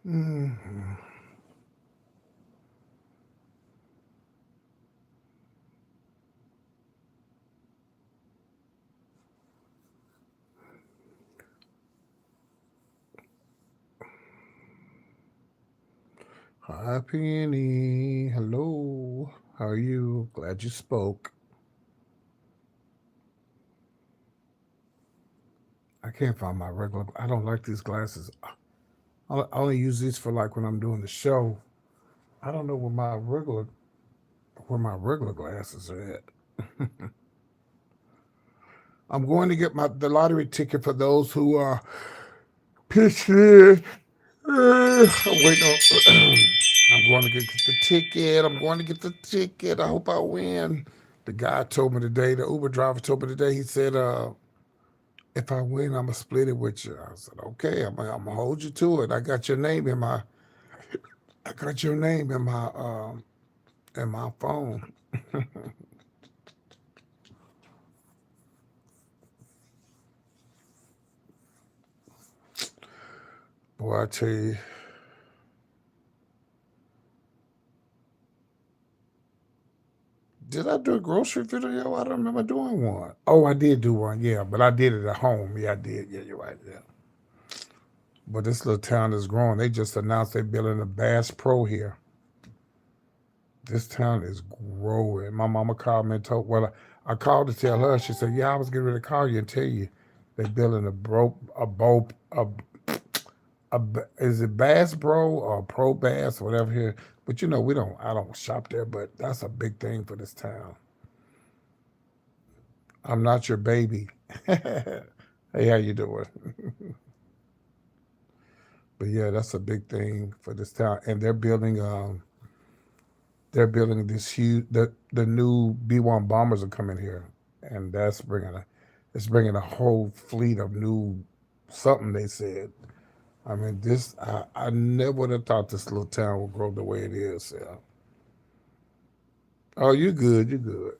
Mhm. Hi, Penny. Hello. How are you? Glad you spoke. I can't find my regular. I don't like these glasses. I only use these for like when I'm doing the show. I don't know where my regular glasses are at. I'm going to get the lottery ticket for those who are pitched in. I'm waiting on. I'm going to get the ticket. I'm going to get the ticket. I hope I win. The guy told me today. The Uber driver told me today. He said, "If I win, I'm gonna split it with you." I said, "Okay. I'm gonna hold you to it. I got your name in my. I got your name in my phone." Boy, I tell you, did I do a grocery video? I don't remember doing one. Oh, I did do one, yeah, but I did it at home. Yeah, I did. Yeah, you're right. Yeah. But this little town is growing. They just announced they're building a Bass Pro here. This town is growing. My mama called me and told, well, I called to tell her. She said, "Yeah, I was getting ready to call you and tell you they're building a is it Bass Bro or Pro Bass, whatever here." But we don't. I don't shop there, but that's a big thing for this town. I'm not your baby. Hey, how you doing? But yeah, that's a big thing for this town, and they're building this huge. The new B-1 bombers are coming here, and it's bringing a whole fleet of new something. They said. I mean, I never would have thought this little town would grow the way it is. Yeah. Oh, you good? You good?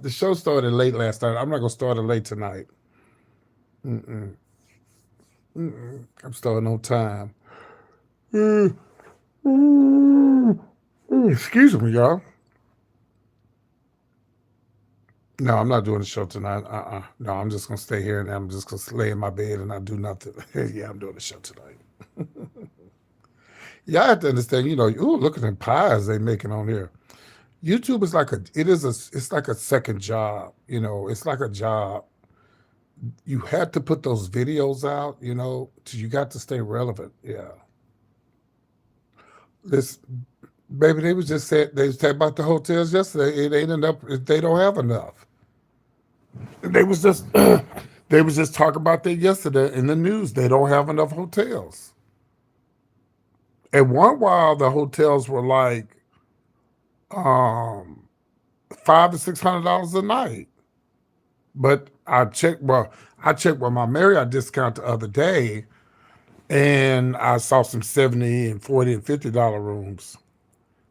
The show started late last night. I'm not gonna start it late tonight. Mm-mm. Mm-mm. I'm starting on time. Mm, mm, Excuse me, y'all. No, I'm not doing the show tonight. No, I'm just gonna stay here and I'm just gonna lay in my bed and not do nothing. Yeah, I'm doing the show tonight. Y'all have to understand. Ooh, look at them pies they making on here. YouTube is it's like a second job. It's like a job. You had to put those videos out. You got to stay relevant. Yeah. This baby, they was talking about the hotels yesterday. It ain't enough. They don't have enough. They was just they was just talking about that yesterday in the news. They don't have enough hotels. At one while, the hotels were like um, $500 to $600 a night. But I checked with my Marriott discount the other day, and I saw some 70 and 40 and $50 rooms.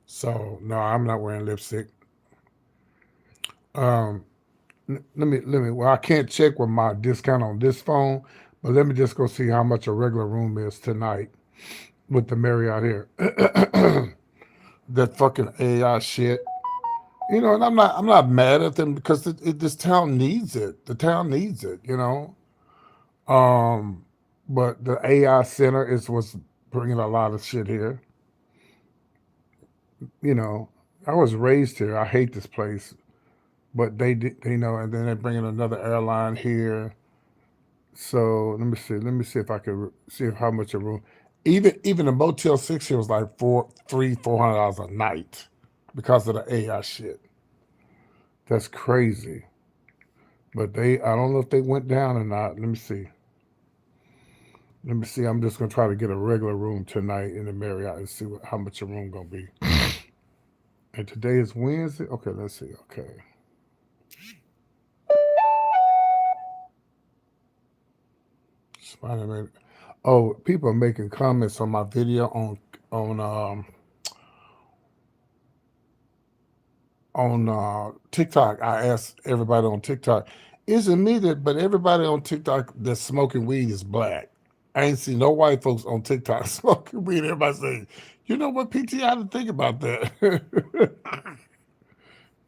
So no, I'm not wearing lipstick. Um, let me. Well, I can't check with my discount on this phone, but let me just go see how much a regular room is tonight with the Marriott here. That fucking AI shit. And I'm not mad at them because this town needs it. The town needs it. Um, but the AI center is what's bringing a lot of shit here. You know, I was raised here. I hate this place, but and then they're bringing another airline here. So let me see if I could see how much a room. Even a Motel 6 here was like $400 a night because of the AI shit. That's crazy. But I don't know if they went down or not. Let me see. Let me see. I'm just gonna try to get a regular room tonight in the Marriott and see how much a room gonna be. And today is Wednesday. Okay, let's see. Okay, Spider Man. Oh, people are making comments on my video on TikTok. I asked everybody on TikTok, is it me but everybody on TikTok that's smoking weed is black. I ain't seen no white folks on TikTok smoking weed. Everybody say, you know what, PT, I didn't think about that.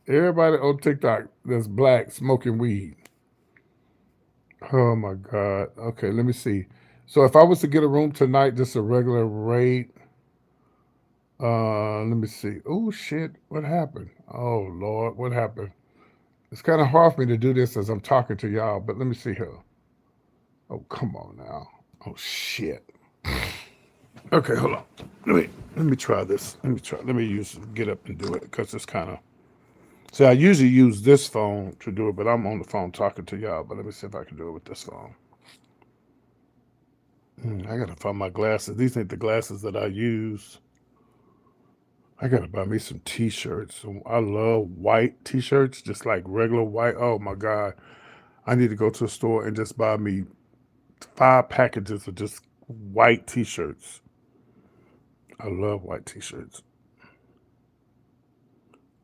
Everybody on TikTok that's black smoking weed. Oh my God. Okay, let me see. So if I was to get a room tonight, just a regular rate, let me see. Oh shit, what happened? Oh Lord, what happened? It's kind of hard for me to do this as I'm talking to y'all, but let me see here. Oh, come on now. Oh shit. Okay, hold on. Let me try this. Let me get up and do it because it's kind of. See, I usually use this phone to do it, but I'm on the phone talking to y'all. But let me see if I can do it with this phone. I gotta find my glasses. These ain't the glasses that I use. I gotta buy me some T-shirts. I love white T-shirts, just like regular white. Oh my God, I need to go to a store and just buy me 5 packages of just white T-shirts. I love white T-shirts.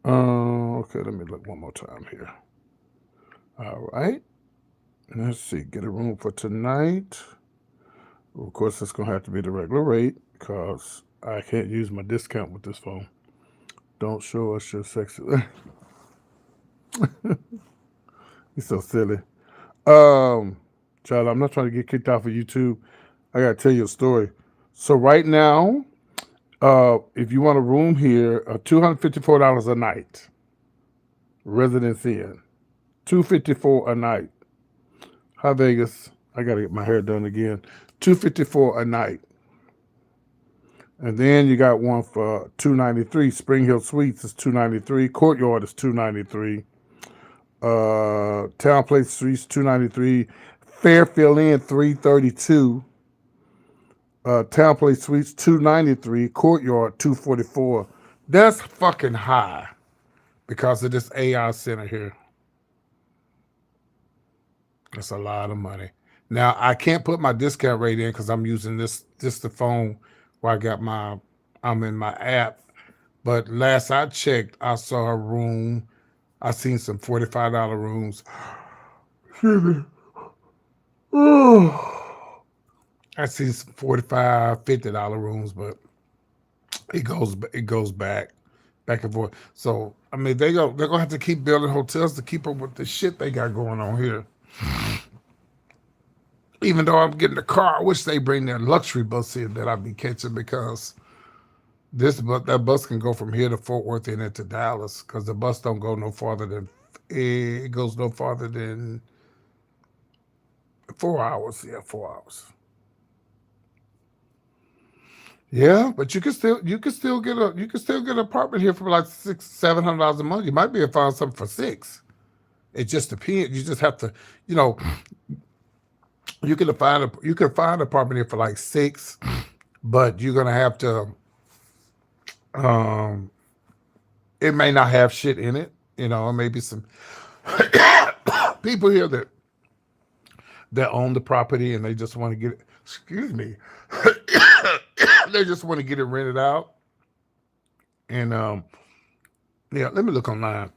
Okay, let me look one more time here. All right. Let's see. Get a room for tonight. Of course, it's going to have to be the regular rate because I can't use my discount with this phone. Don't show us your sexy. You're so silly. Child, I'm not trying to get kicked off of YouTube. I got to tell you a story. So right now, if you want a room here, $254 a night. Residence Inn. $254 a night. Hi Vegas. I gotta get my hair done again. $254 a night. And then you got one for $293. Spring Hill Suites is $293. Courtyard is $293. Town Place Suites $293. Fairfield Inn $332. Town Place Suites $293. Courtyard $244. That's fucking high because of this AI center here. That's a lot of money. Now I can't put my discount rate in because I'm using this the phone where I'm in my app. But last I checked, I saw a room. I seen some $45 rooms. Excuse me. I seen some $45, $50 rooms, but it goes back and forth. So I mean they're gonna have to keep building hotels to keep up with the shit they got going on here. Even though I'm getting a car, I wish they bring their luxury bus in that I'd be catching because that bus can go from here to Fort Worth and into Dallas because the bus don't go no farther than it goes no farther than 4 hours. Yeah, 4 hours. Yeah, but you can still get an apartment here for like $600-$700 a month. You might be able to find something for $6. It just depends. You just have to, you know, you can find an apartment here for like $6, but you're gonna have to. It may not have shit in it. You know, maybe some people here that own the property and they just want to get it. Excuse me. They just want to get it rented out. And yeah, let me look online.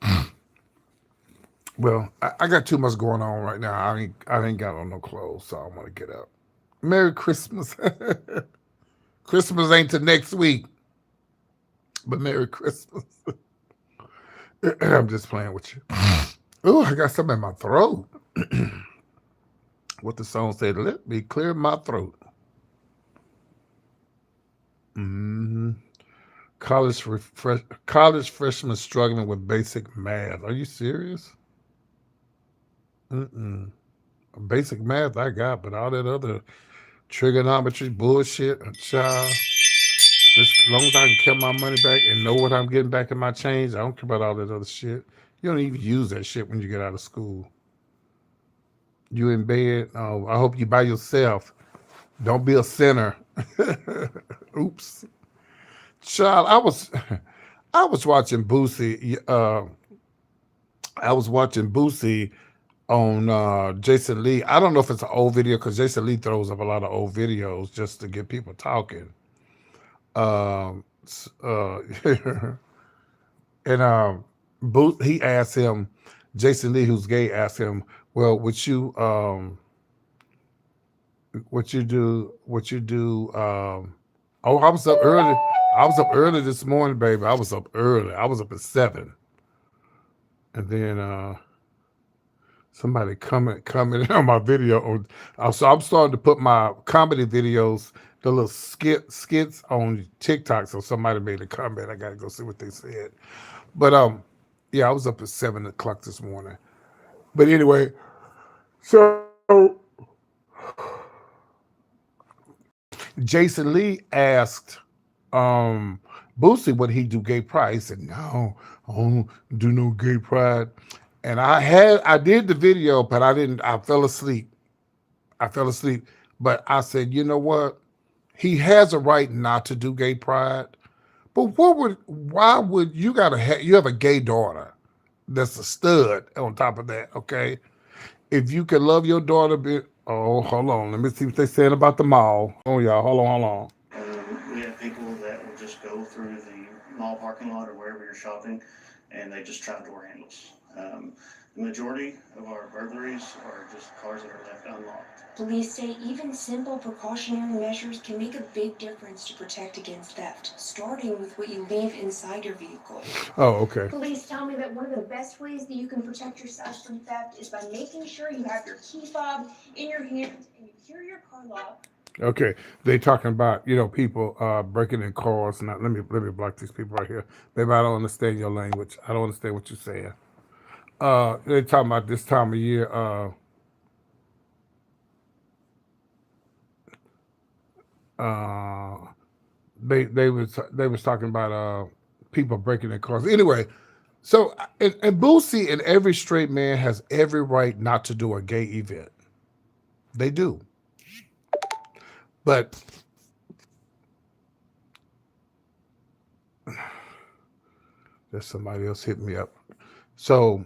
Well, I got too much going on right now. I ain't got on no clothes, so I want to get up. Merry Christmas. Christmas ain't till next week, but Merry Christmas. I'm just playing with you. Oh, I got something in my throat. What the song said, let me clear my throat. Mm-hmm. College freshmen struggling with basic math. Are you serious? Mm-mm. Basic math I got, but all that other trigonometry bullshit, child. As long as I can get my money back and know what I'm getting back in my change, I don't care about all that other shit. You don't even use that shit when you get out of school. You in bed? Oh, I hope you by yourself. Don't be a sinner. Oops. Child, I was watching Boosie. I was watching Boosie on Jason Lee. I don't know if it's an old video because Jason Lee throws up a lot of old videos just to get people talking. Um, uh, and he asked him, Jason Lee, who's gay, asked him, "Well, would you what you do. Oh, I was up early. I was up early this morning, baby. I was up early. I was up at 7, and then somebody commented on my video. So I'm starting to put my comedy videos, the little skits on TikTok. So somebody made a comment. I gotta go see what they said. But yeah, I was up at 7 o'clock this morning. But anyway, so Jason Lee asked Boosie would he do gay pride. He said, no, I don't do no gay pride. And I did the video, but I fell asleep. I fell asleep. But I said, you know what? He has a right not to do gay pride. But why would you have a gay daughter that's a stud on top of that, okay? If you can love your daughter, oh, hold on. Let me see what they're saying about the mall. Hold on, y'all. Hold on. We have people that will just go through the mall parking lot or wherever you're shopping, and they just try door handles. The majority of our burglaries are just cars that are left unlocked. Police say even simple precautionary measures can make a big difference to protect against theft, starting with what you leave inside your vehicle. Oh, okay. Police tell me that one of the best ways that you can protect yourself from theft is by making sure you have your key fob in your hand and you hear your car lock. Okay, they talking about people breaking in cars. Now let me block these people right here, baby. I don't understand your language. I don't understand what you're saying. They talking about this time of year. Uh, they was talking about people breaking in cars. Anyway, so and Boosie and every straight man has every right not to do a gay event. They do, but there's somebody else hit me up. So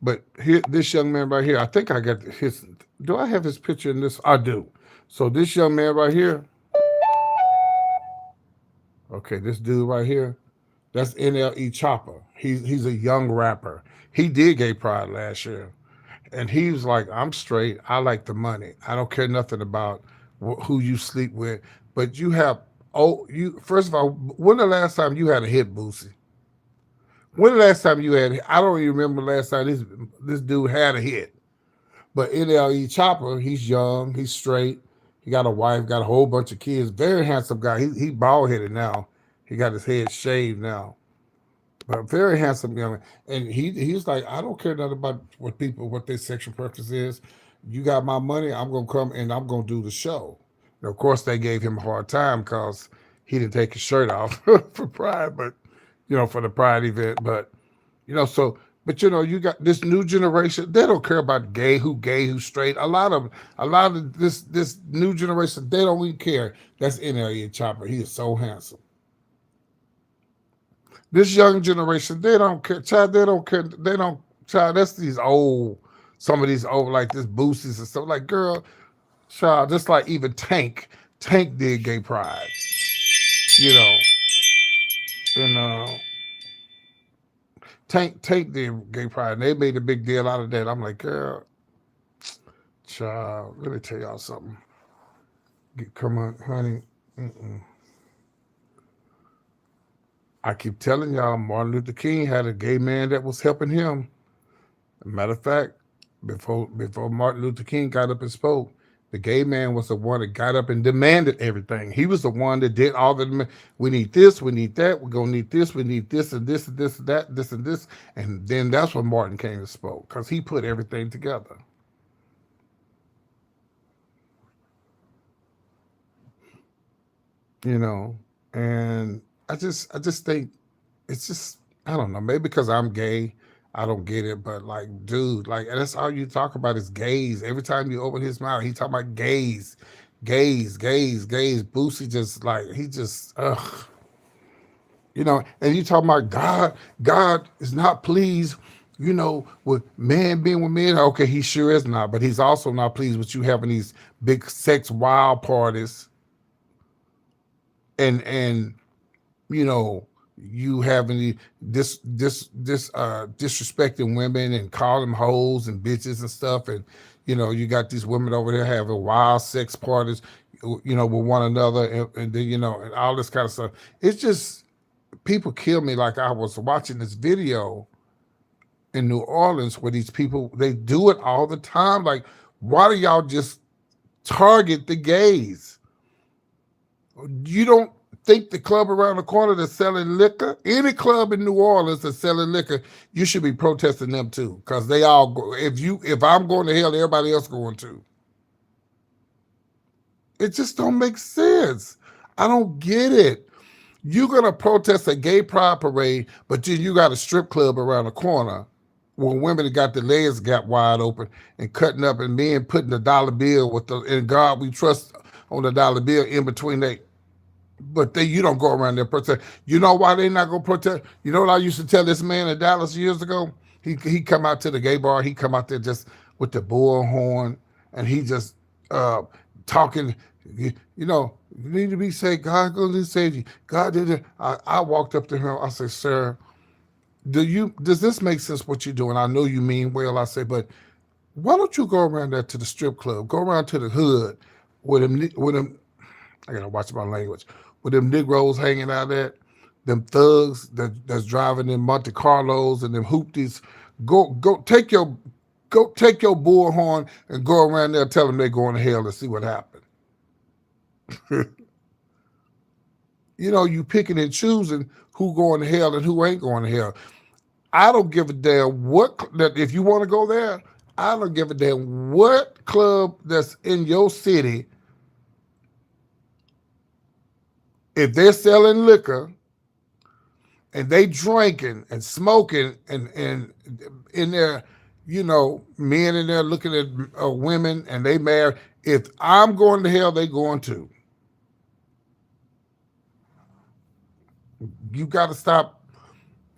but here, this young man right here, I think I got his. Do I have his picture in this? I do. So this young man right here, okay, this dude right here, that's NLE Chopper. He's a young rapper. He did gay pride last year, and he was like, "I'm straight. I like the money. I don't care nothing about who you sleep with. But you have you first of all, when the last time you had a hit, Boosie? When the last time you had? I don't even remember the last time this dude had a hit. But NLE Chopper, he's young, he's straight, he got a wife, got a whole bunch of kids. Very handsome guy. He bald headed now. He got his head shaved now. But very handsome young man. And he's like, I don't care nothing about what their sexual preference is. You got my money, I'm gonna come and I'm gonna do the show. And of course they gave him a hard time because he didn't take his shirt off for Pride, but for the Pride event. But so but you got this new generation, they don't care about gay, who straight. A lot of this new generation, they don't even care. That's NLE Chopper. He is so handsome. This young generation, they don't care. Child, they don't care. They don't child, that's some of these old like this boosties and stuff. Like, girl, child, just like even Tank. Tank did gay pride, you know. And Tank did gay pride, and they made a big deal out of that. I'm like, girl, child, let me tell y'all something. Come on, honey. Mm-mm. I keep telling y'all, Martin Luther King had a gay man that was helping him. Matter of fact, before Martin Luther King got up and spoke, the gay man was the one that got up and demanded everything. He was the one that did all the. We need this, we need that, we're gonna need this, we need this and this and this and that, this and this, and then that's when Martin came and spoke because he put everything together. You know, and I just think it's just I don't know, maybe because I'm gay, I don't get it, but like, dude, like that's all you talk about is gays. Every time you open his mouth, he talk about gays, gays, gays, gays. Boosie just like he just and you talking about God is not pleased, with man being with men. Okay, he sure is not, but he's also not pleased with you having these big sex wild parties and you know you having this disrespecting women and calling them hoes and bitches and stuff, and you got these women over there having wild sex parties, with one another, and then and all this kind of stuff. It's just people kill me. Like I was watching this video in New Orleans where these people, they do it all the time. Like, why do y'all just target the gays? You don't think the club around the corner that's selling liquor, any club in New Orleans that's selling liquor, you should be protesting them too, because they all go. If I'm going to hell, everybody else going too. It just don't make sense. I don't get it. You're gonna protest a gay pride parade, but then you got a strip club around the corner where women that got their legs gap wide open and cutting up, and men putting the dollar bill with the "In God We Trust" on the dollar bill in between they. But you don't go around there protest. You know why they not gonna protest? You know what I used to tell this man in Dallas years ago? He come out to the gay bar. He come out there just with the bullhorn, and he just talking. You need to be saved. God going to save you. God did it. I walked up to him. I said, "Sir, does this make sense what you're doing? I know you mean well." I said, "But why don't you go around there to the strip club? Go around to the hood with them. I gotta watch my language. With them Negroes hanging out there, them thugs that's driving in Monte Carlos and them hoopties. Go take your bullhorn and go around there, tell them they're going to hell and see what happens." You picking and choosing who going to hell and who ain't going to hell. I don't give a damn if you want to go there. I don't give a damn what club that's in your city. If they're selling liquor and they drinking and smoking and in there, men in there looking at women and they married, if I'm going to hell, they going to. You got to stop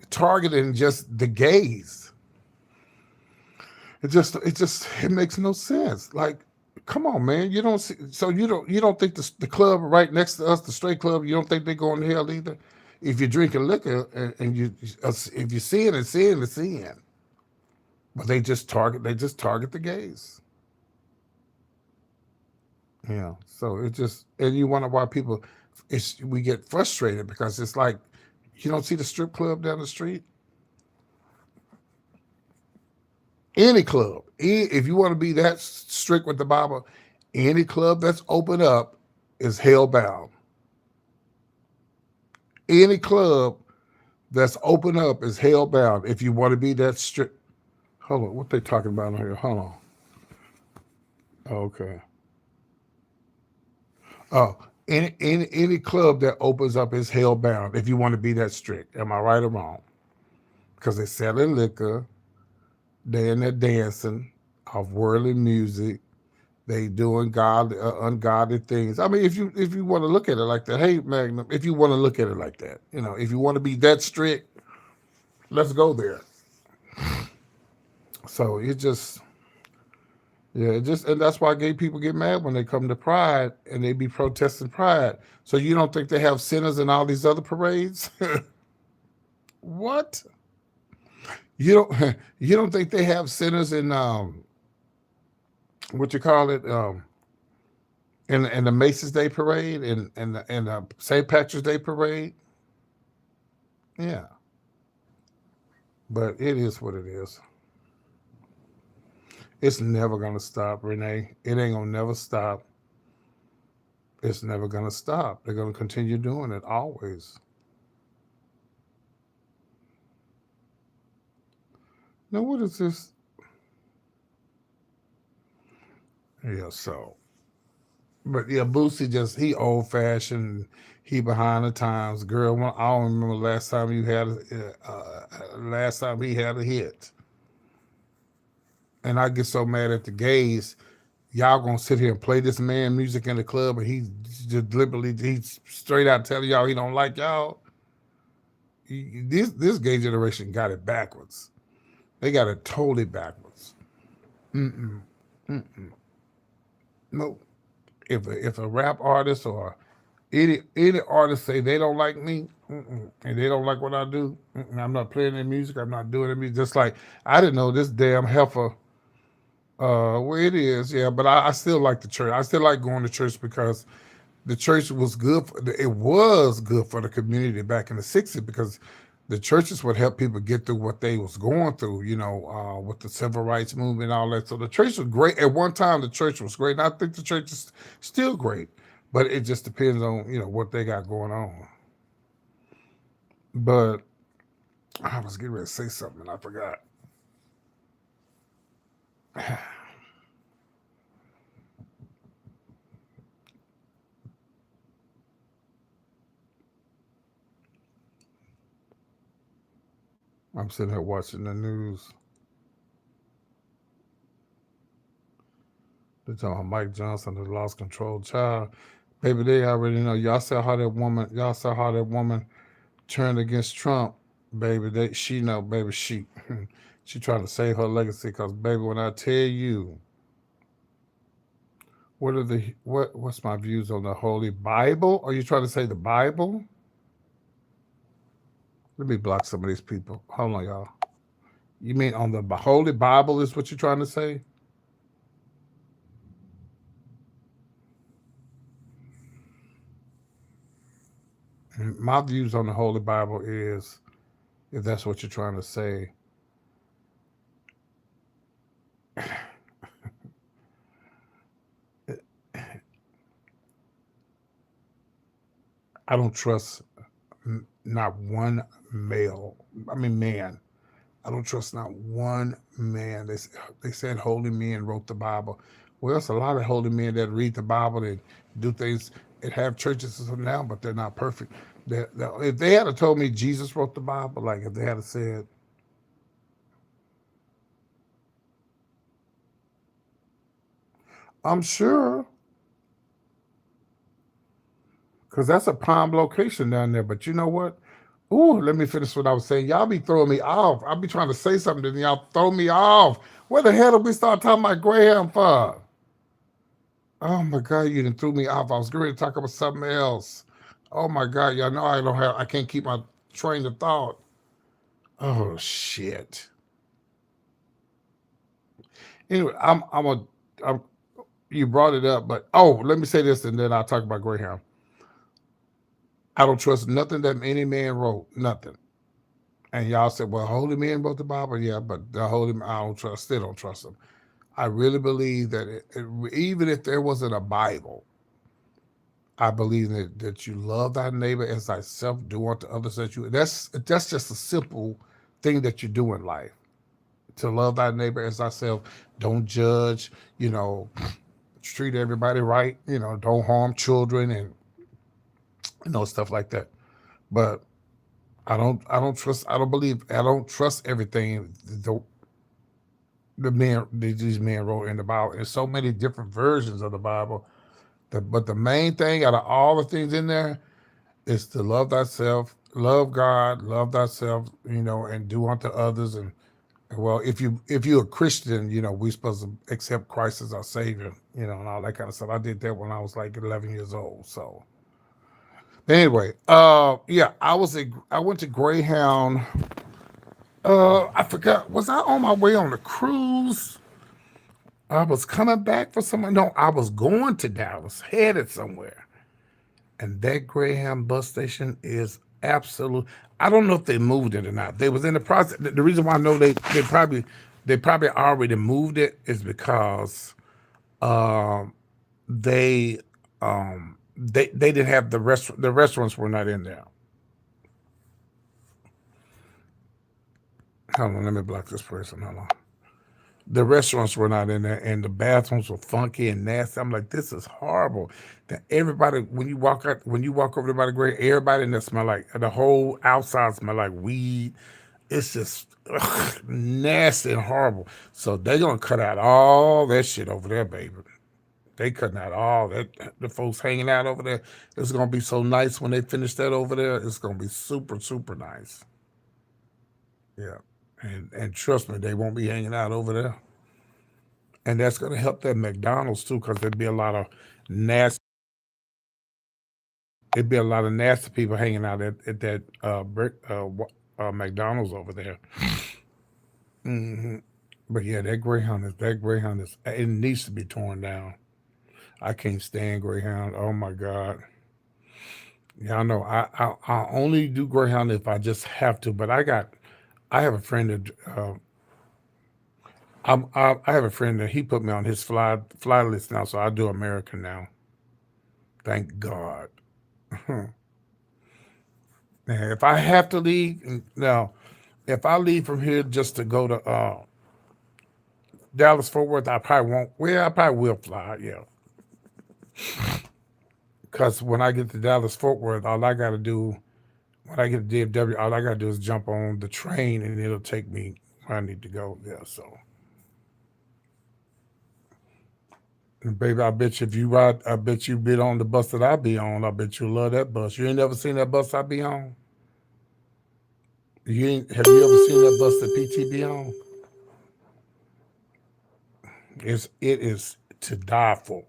targeting just the gays. It makes no sense. Like, come on, man. You don't think the club right next to us, the straight club, you don't think they're going to hell either? If you're drinking liquor and if you're seeing and seeing and seeing, but they just target the gays. Yeah. So and you wonder why we get frustrated, because it's like, you don't see the strip club down the street. Any club, if you want to be that strict with the Bible, any club that's open up is hell bound. Any club that's open up is hell bound. If you want to be that strict. Hold on, what they talking about here? Hold on. Okay. Oh, any club that opens up is hell bound. If you want to be that strict, am I right or wrong? Because they're selling liquor, they in there dancing off worldly music. They doing ungodly things. I mean, if you want to look at it like that, hey Magnum, if you want to look at it like that, if you want to be that strict, let's go there. So and that's why gay people get mad when they come to Pride and they be protesting Pride. So you don't think they have sinners in all these other parades? What? You don't think they have sinners in what you call it, in the Macy's Day Parade and the St. Patrick's Day Parade? Yeah. But it is what it is. It's never gonna stop, Renee. It ain't gonna never stop. It's never gonna stop. They're gonna continue doing it always. Now what is this? Yeah, so. But yeah, Boosie he old fashioned. He behind the times, girl. I don't remember last time he had a hit. And I get so mad at the gays. Y'all gonna sit here and play this man music in the club, and he's straight out telling y'all he don't like y'all. This gay generation got it backwards. They got it totally backwards. No. If a rap artist or any artist say they don't like me, and they don't like what I do, I'm not playing their music. I'm not doing their music. Just like I didn't know this damn heifer. Well, it is, yeah, but I still like the church. I still like going to church because the church was good. It was good for the community back in the '60s because the churches would help people get through what they was going through. With the civil rights movement and all that. So the church was great. At one time, the church was great, and I think the church is still great. But it just depends on what they got going on. But I was getting ready to say something and I forgot. I'm sitting here watching the news. They're talking about Mike Johnson has lost control. Child, baby, they already know. Y'all saw how that woman. Y'all saw how that woman turned against Trump. Baby, she know. Baby, she trying to save her legacy. Cause baby, when I tell you, what's my views on the Holy Bible? Are you trying to say the Bible? Let me block some of these people. Hold on, y'all. You mean on the Holy Bible is what you're trying to say? My views on the Holy Bible is, if that's what you're trying to say, I don't trust not one man. I don't trust not one man. They said holy men wrote the Bible. Well, it's a lot of holy men that read the Bible and do things and have churches now, but they're not perfect. If they had told me Jesus wrote the Bible, like if they had said, I'm sure, because that's a prime location down there. But you know what? Ooh, let me finish what I was saying. Y'all be throwing me off. I'll be trying to say something and y'all throw me off. Where the hell did we start talking about Graham for? Oh my God, you done threw me off. I was going to talk about something else. Oh my God, y'all know I can't keep my train of thought. Oh shit. Anyway, you brought it up, but let me say this and then I'll talk about Graham. I don't trust nothing that any man wrote, nothing. And y'all said, well, holy men wrote the Bible. Yeah, but the holy men, still don't trust them. I really believe that even if there wasn't a Bible, I believe that you love thy neighbor as thyself, do unto others that you. That's just a simple thing that you do in life. To love thy neighbor as thyself. Don't judge. Treat everybody right. Don't harm children and stuff like that. But I don't trust everything these men wrote in the Bible. There's so many different versions of the Bible. But the main thing out of all the things in there is to love thyself, love God, love thyself, and do unto others. And well, if you're a Christian, we're supposed to accept Christ as our Savior, and all that kind of stuff. I did that when I was like 11 years old. So anyway, yeah, I went to Greyhound. I forgot. Was I on my way on a cruise? I was coming back for someone. No, I was going to Dallas, headed somewhere. And that Greyhound bus station is absolute. I don't know if they moved it or not. They was in the process. The reason why I know they probably already moved it is because they they didn't have the restaurants were not in there. Hold on, let me block this person. Hold on. The restaurants were not in there, and the bathrooms were funky and nasty. I'm like, this is horrible. That everybody, when you walk over to by the grave, everybody in there smell like the whole outside smell like weed. It's just nasty and horrible. So they're gonna cut out all that shit over there, baby. They cutting out all that. The folks hanging out over there. It's gonna be so nice when they finish that over there. It's gonna be super, super nice. Yeah. And trust me, they won't be hanging out over there. And that's going to help that McDonald's too, because there'd be a lot of nasty. it'd be a lot of nasty people hanging out at that McDonald's over there. But yeah, that Greyhound is it needs to be torn down. I can't stand Greyhound. Oh my God. Yeah, I know. I only do Greyhound if I just have to. But I have a friend that I have a friend that he put me on his fly list now, so I do American now. Thank God. Now, if I have to leave now, if I leave from here just to go to Dallas Fort Worth, I probably won't. Well, I probably will fly. Yeah, because when I get to Dallas Fort Worth, all I got to do when I get to DFW, all I got to do is jump on the train and it'll take me where I need to go. Yeah, so. And baby, I bet you if you ride, I bet you been on the bus that I be on. I bet you love that bus. You ain't never seen that bus I be on? You ain't have you ever seen that bus that PT be on? It is to die for.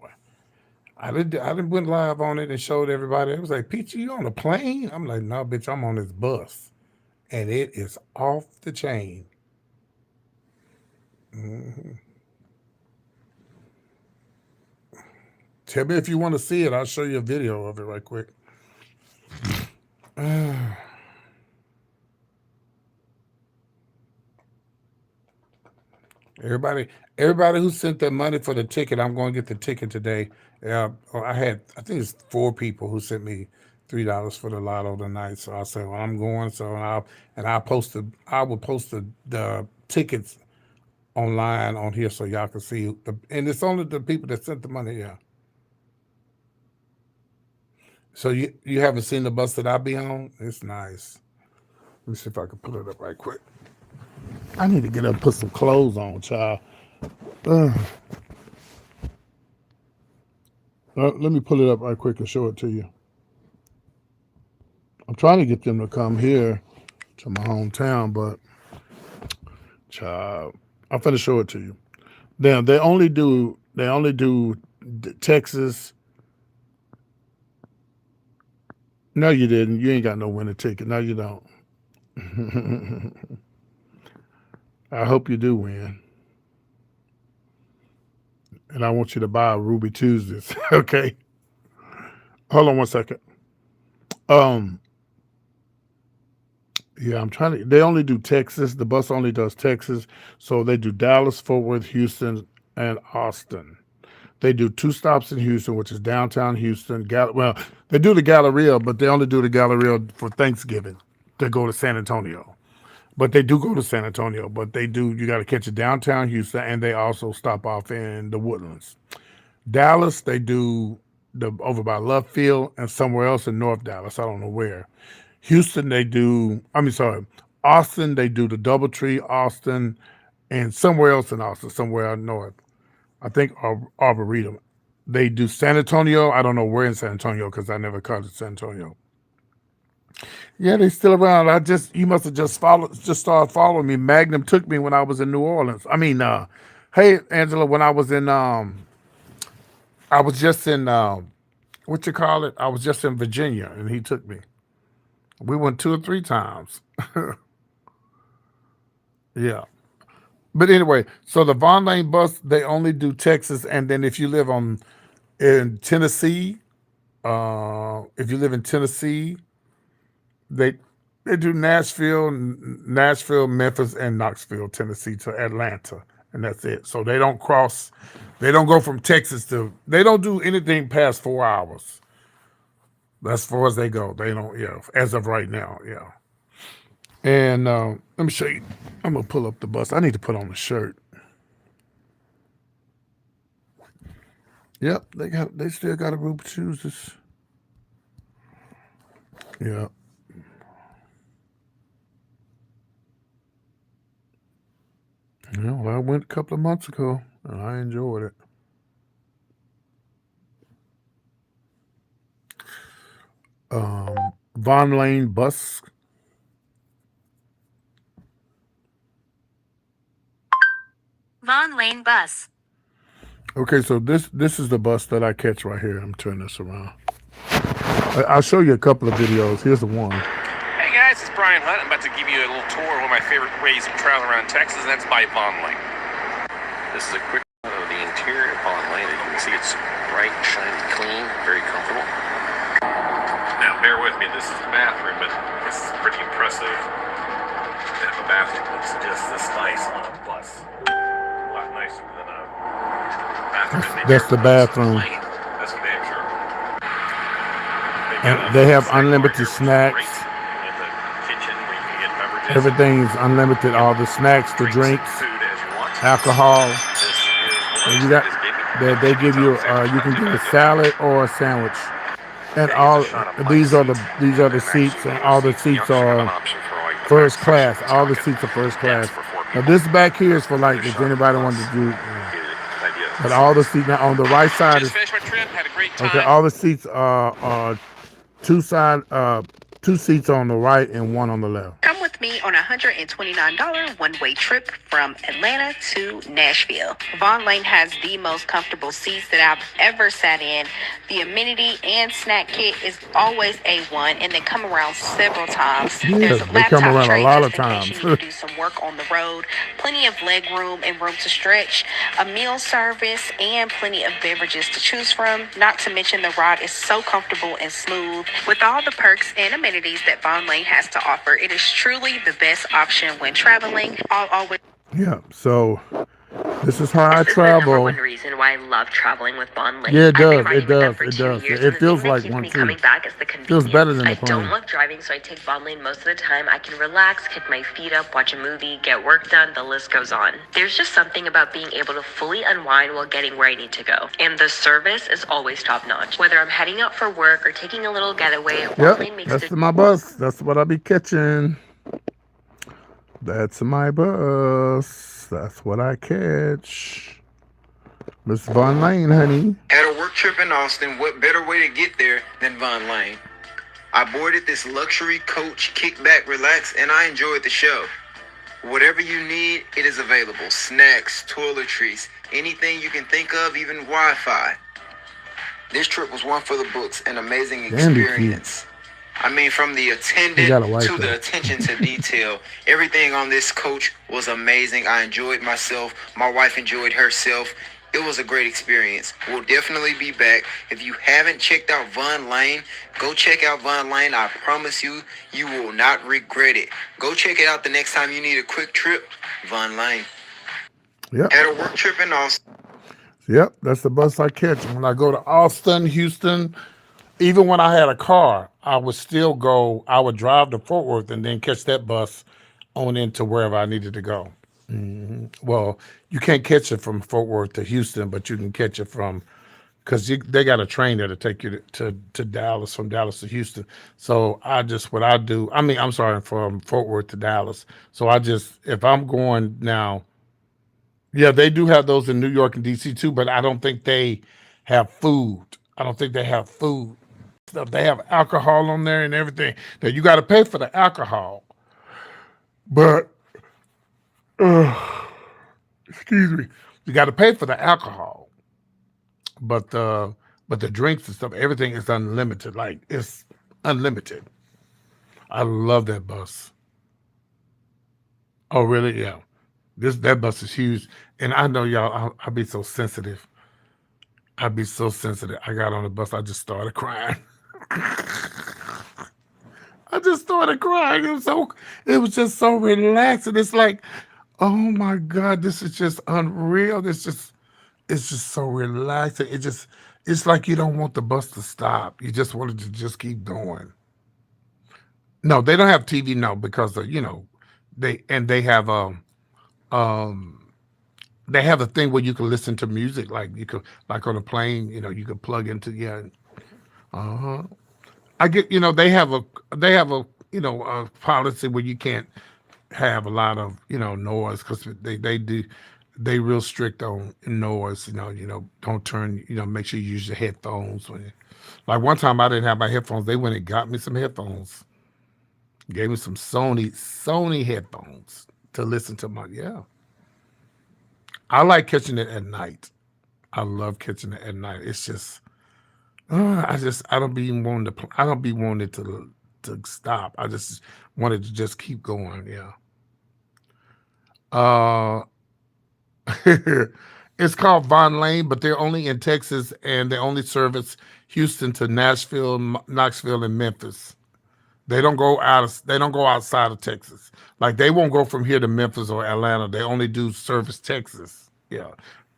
I did went live on it and showed everybody. It was like, PT, you on a plane? I'm like, no, bitch, I'm on this bus. And it is off the chain. Tell me if you want to see it. I'll show you a video of it right quick. Everybody who sent that money for the ticket, I'm going to get the ticket today. I think it's 4 people who sent me $3 for the lotto tonight. So I said, well, I'm going. So I will post the tickets online on here so y'all can see. And it's only the people that sent the money. Yeah. So you haven't seen the bus that I be on? It's nice. Let me see if I can pull it up right quick. I need to get up and put some clothes on, child. Let me pull it up right quick and show it to you. I'm trying to get them to come here to my hometown, but child, I'm finna show it to you. Now they only do Texas. No, you didn't. You ain't got no winning ticket. No, you don't. I hope you do win. And I want you to buy Ruby Tuesdays. Okay. Hold on one second. Yeah, I'm trying to. They only do Texas. The bus only does Texas. So they do Dallas, Fort Worth, Houston, and Austin. They do 2 stops in Houston, which is downtown Houston. Well, they do the Galleria, but they only do the Galleria for Thanksgiving. They go to San Antonio. But they do go to San Antonio. But they do, you got to catch a downtown Houston, and they also stop off in the Woodlands. Dallas, they do over by Love Field and somewhere else in North Dallas. I don't know where. Houston, Austin, they do the Doubletree, Austin, and somewhere else in Austin, somewhere out north. I think Arboretum. They do San Antonio. I don't know where in San Antonio because I never covered San Antonio. Yeah, they still around. You must have just started following me. Magnum took me when I was in New Orleans. Hey Angela, when I was in I was just in what you call it? I was just in Virginia and he took me. We went 2 or 3 times. Yeah. But anyway, so the Von Lane bus, they only do Texas. And then if you live in Tennessee, they do Nashville, Memphis, and Knoxville, Tennessee to Atlanta. And that's it. So they don't go from Texas they don't do anything past 4 hours. That's as far as they go. They don't, as of right now, yeah. And let me show you. I'm going to pull up the bus. I need to put on a shirt. Yep, they still got a Ruby Tuesdays. Yeah. Yeah, well, I went a couple of months ago, and I enjoyed it. Von Lane bus. Von Lane bus. Okay, so this is the bus that I catch right here. I'm turning this around. I'll show you a couple of videos. Here's the one. Hey guys, it's Brian Hunt. I'm about to give you a little tour of one of my favorite ways of traveling around Texas, and that's by Von Lane. This is a quick of the interior of Von Lane. As you can see, it's bright, shiny, clean, very comfortable. Now, bear with me. This is the bathroom, but it's pretty impressive to have a bathroom that's just this nice on a bus. A lot nicer than a bathroom. That's the bathroom. That's for damn sure. And they have unlimited snacks. Everything's unlimited. All the snacks, the drinks, alcohol. And you got they give you you can get a salad or a sandwich. And all these are the seats, and all the seats are first class. All the seats are first class. Now this back here is for like if anybody wanted to do. But all the seats now on the right side is okay. All the seats are two seats on the right and one on the left. Come with me on a $129 one-way trip from Atlanta to Nashville. Von Lane has the most comfortable seats that I've ever sat in. The amenity and snack kit is always A1, and they come around several times. Yeah, There's a they laptop come around tray a lot just of in case times. you need to do some work on the road. Plenty of leg room and room to stretch. A meal service and plenty of beverages to choose from. Not to mention the ride is so comfortable and smooth. With all the perks and amenities that Von Lane has to offer, it is truly the best option when traveling. I'll always. Yeah, so this is how I This is the number travel. one reason why I love traveling with Von Lane. Yeah, it I've been does. riding It with them does. for It 2 does. years, It and the feels thing that like keeps one me too. coming back is the convenience. Feels better than I the plane. don't love driving, so I take Von Lane most of the time. I can relax, kick my feet up, watch a movie, get work done, the list goes on. There's just something about being able to fully unwind while getting where I need to go. And the service is always top notch. Whether I'm heading out for work or taking a little getaway, Von Lane Yep, makes that's it. my bus. That's what I be catching. That's my bus. That's what I catch. Miss Von Lane, honey. Had a work trip in Austin. What better way to get there than Von Lane? I boarded this luxury coach, kick back, relax, and I enjoyed the show. Whatever you need, it is available. Snacks, toiletries, anything you can think of, even Wi-Fi. This trip was one for the books, an amazing experience. I mean, from the attendant to the attention to detail, everything on this coach was amazing. I enjoyed myself. My wife enjoyed herself. It was a great experience. We'll definitely be back. If you haven't checked out Von Lane, go check out Von Lane. I promise you, you will not regret it. Go check it out the next time you need a quick trip. Von Lane. Yep. Had a work trip in Austin. Yep, that's the bus I catch. When I go to Austin, Houston, even when I had a car, I would drive to Fort Worth and then catch that bus on into wherever I needed to go. Well, you can't catch it from Fort Worth to Houston, but you can catch it from, because they got a train there to take you to Dallas, from Dallas to Houston. So from Fort Worth to Dallas. So if I'm going now, yeah, they do have those in New York and DC too, but I don't think they have food. I don't think they have food stuff. They have alcohol on there and everything. Now you got to pay for the alcohol, but excuse me, you got to pay for the alcohol, but the drinks and stuff, everything is unlimited. Like, it's unlimited. I love that bus. Oh, really? Yeah. That bus is huge, and I know y'all. I'll be so sensitive. I'd be so sensitive. I got on the bus. I just started crying. I just started crying. It was just so relaxing. It's like, oh my God, this is just unreal. It's just so relaxing. It's like you don't want the bus to stop. You just want it to just keep going. No, they don't have TV, no, because they have they have a thing where you can listen to music, like you could, like on a plane, you could plug into, yeah. I get, they have a a policy where you can't have a lot of noise, because they real strict on noise. Don't turn, make sure you use your headphones. Like one time I didn't have my headphones, they went and got me some headphones, gave me some Sony headphones to listen to I like catching it at night. I love catching it at night. It's just, I don't be wanting to. I don't be wanting it to stop. I just wanted to just keep going. Yeah. Uh, it's called Von Lane, but they're only in Texas, and they only service Houston to Nashville, Knoxville, and Memphis. They don't go they don't go outside of Texas. Like they won't go from here to Memphis or Atlanta. They only do service Texas. Yeah.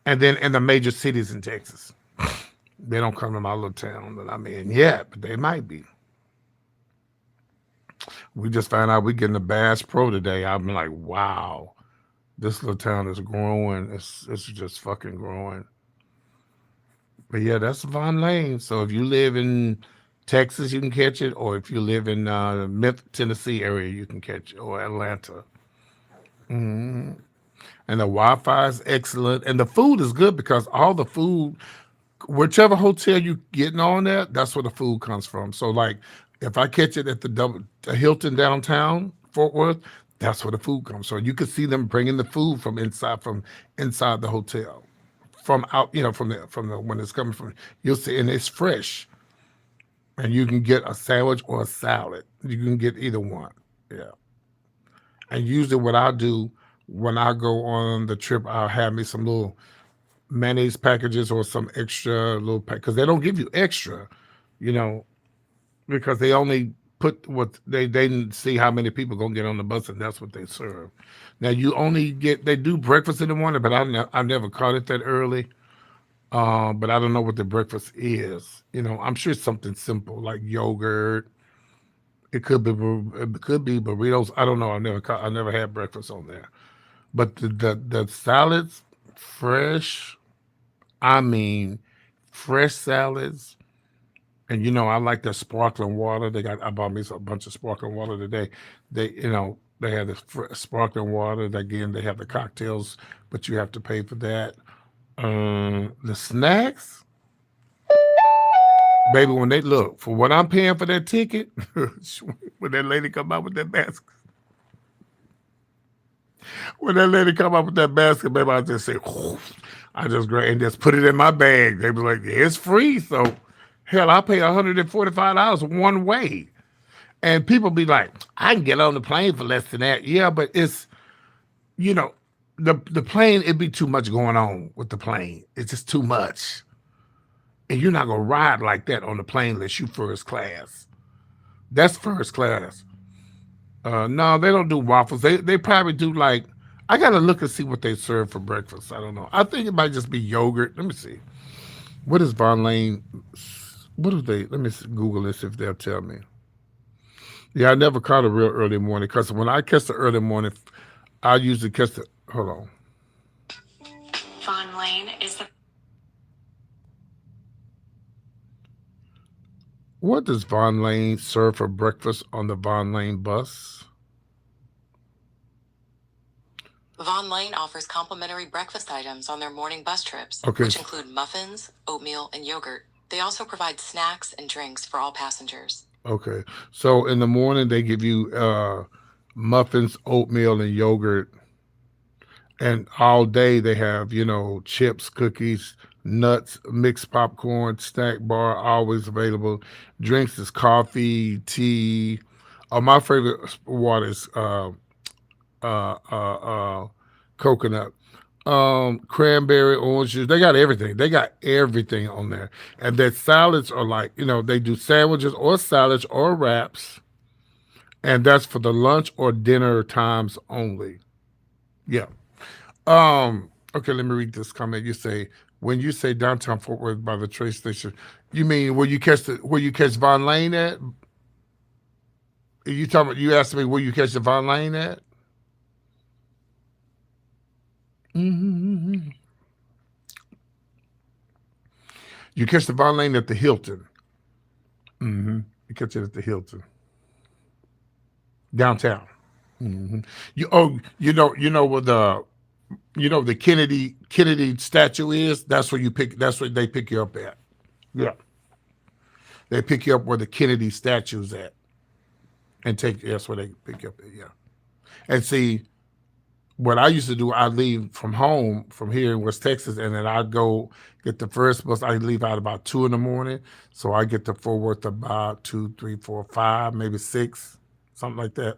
And then in the major cities in Texas. They don't come to my little town that I'm in yet, but they might be. We just found out we're getting a Bass Pro today. I'm like, wow, this little town is growing. It's just fucking growing. But yeah, that's Von Lane. So if you live in Texas, you can catch it, or if you live in Tennessee area, you can catch it, or Atlanta. Hmm. And the Wi-Fi is excellent, and the food is good because all the food, whichever hotel you getting on at, that's where the food comes from. So like, if I catch it at the Hilton downtown Fort Worth, that's where the food comes. So you can see them bringing the food from inside the hotel, from out, from the when it's coming from. You'll see, and it's fresh. And you can get a sandwich or a salad. You can get either one. Yeah. And usually what I do when I go on the trip, I'll have me some little mayonnaise packages or some extra little pack, because they don't give you extra, you know, because they only put what they didn't see how many people gonna get on the bus, and that's what they serve. Now you only they do breakfast in the morning, but I never caught it that early. But I don't know what the breakfast is. I'm sure it's something simple like yogurt. It could be burritos. I don't know. I never had breakfast on there. But the salads, fresh. I mean, fresh salads. And I like the sparkling water. I bought me a bunch of sparkling water today. They have the sparkling water. Again, they have the cocktails, but you have to pay for that. The snacks, baby. When they look for what I'm paying for that ticket, when that lady come out with that basket, baby, I just say, I just grab and just put it in my bag. They be like, yeah, it's free. So, hell, I pay $145 one way. And people be like, I can get on the plane for less than that. Yeah, but it's, you know, the plane, it'd be too much going on with the plane. It's just too much. And you're not going to ride like that on the plane unless you first class. That's first class. No, they don't do waffles. They probably do like, I got to look and see what they serve for breakfast. I don't know. I think it might just be yogurt. Let me see. What is Von Lane? What do they? Let me Google this if they'll tell me. Yeah, I never caught a real early morning because when I catch the early morning, I usually catch the. Hold on. Von Lane is the What does Von Lane serve for breakfast on the Von Lane bus? Von Lane offers complimentary breakfast items on their morning bus trips, Okay. which include muffins, oatmeal, and yogurt. They also provide snacks and drinks for all passengers. Okay. So in the morning they give you muffins, oatmeal, and yogurt. And all day they have, chips, cookies, nuts, mixed popcorn, snack bar, always available. Drinks is coffee, tea. Oh, my favorite water is coconut. Cranberry, orange juice. They got everything. They got everything on there. And their salads are like, they do sandwiches or salads or wraps. And that's for the lunch or dinner times only. Yeah. Okay, let me read this comment. You say, when you say downtown Fort Worth by the train station, you mean where you catch Von Lane at? You asked me where you catch the Von Lane at? Mm-hmm. You catch the Von Lane at the Hilton. Mm-hmm. You catch it at the Hilton. Downtown. Mm-hmm. Where the Kennedy statue is? That's where they pick you up at. Yeah. They pick you up where the Kennedy statue's at. And that's where they pick you up at, yeah. And see, what I used to do, I leave from home from here in West Texas, and then I'd go get the first bus. I leave out about 2 in the morning, so I get to Fort Worth about 2, 3, 4, 5, maybe 6, something like that.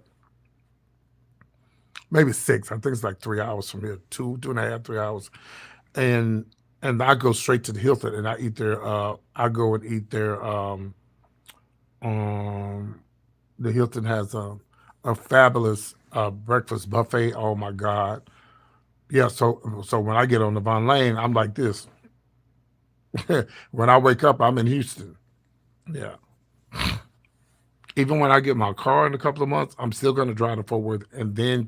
Maybe 6. I think it's like 3 hours from here, 2.5, 3 hours, and I go straight to the Hilton, and I eat there. I go and eat there. Um, the Hilton has a fabulous breakfast buffet. Oh my God. Yeah, so when I get on the Von Lane, I'm like this. When I wake up, I'm in Houston. Yeah. Even when I get my car in a couple of months, I'm still going to drive to Fort Worth and then